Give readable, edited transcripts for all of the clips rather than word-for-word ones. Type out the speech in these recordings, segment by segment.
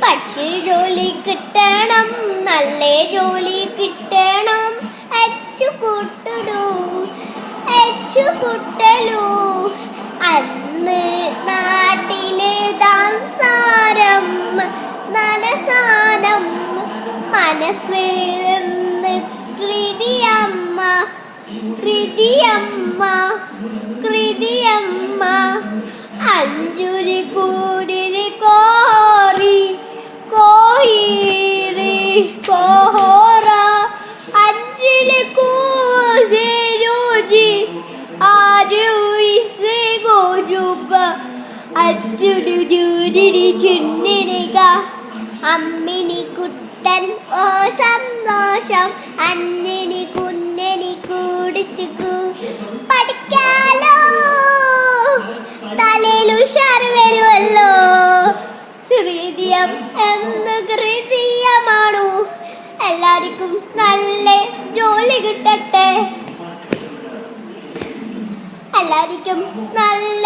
പക്ഷേ ജോലി കിട്ടണം, നല്ല ജോലി കിട്ടണം. അച്ചുകുട്ടലു അന്ന് നാട്ടിലെ താംസാരം മനസാനം മനസ്സിൽ നിന്ന് കൃതിയമ്മ അഞ്ചുലി കൂരിരി കോഹോറ അഞ്ചുലി കൂസി ആജു ഇസെ ഗോജുബ അച്ചുലു ജൂരിരി ചുന്നിനിക അമ്മിനി കുട്ടൻ ഓ സന്തോഷം അന്നിനി കുഞ്ഞനി കൂടിച്ചു പഠിക്കാലോ തലയിൽ ഉഷാറ് വരുമല്ലോ. ഹൃദയം എന്ത് ഹൃദയമാണു, എല്ലാവർക്കും നല്ല ജോലി കിട്ടട്ടെ, എല്ലാവർക്കും നല്ല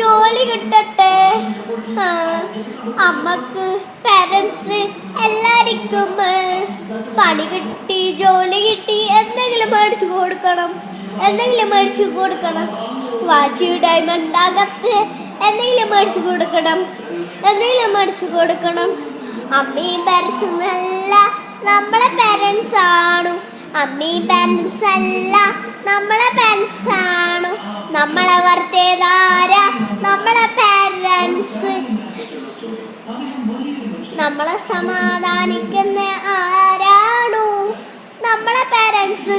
ജോലി കിട്ടട്ടെ. അമ്മക്ക് പാരൻസ് എല്ലാവർക്കും പണി കിട്ടി ജോലി കിട്ടി എന്തെങ്കിലും മേടിച്ചു കൊടുക്കണം. വാച്ച് ഡയമണ്ട് അകത്ത് എന്തെങ്കിലും മേടിച്ചു കൊടുക്കണം. അമ്മയും പാരൻസും അല്ല നമ്മളെ പാരൻസ് ആണു. അമ്മയും പാരൻസ് അല്ല നമ്മളെ പാരൻസ് ആണു. നമ്മളെ വർത്തേതാര നമ്മളെ പാരൻസ്. നമ്മളെ സമാധാനിക്കുന്ന ആരാണു നമ്മളെ പാരൻസ്.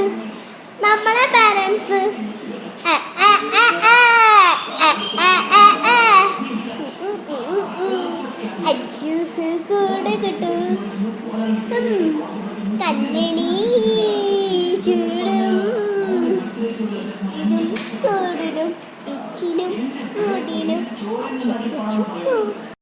അച്ചൂസ് കൂടെ കിട്ടു കണ്ണണി ചൂടും കൂടും ഇച്ചിനും കൂട്ടിനും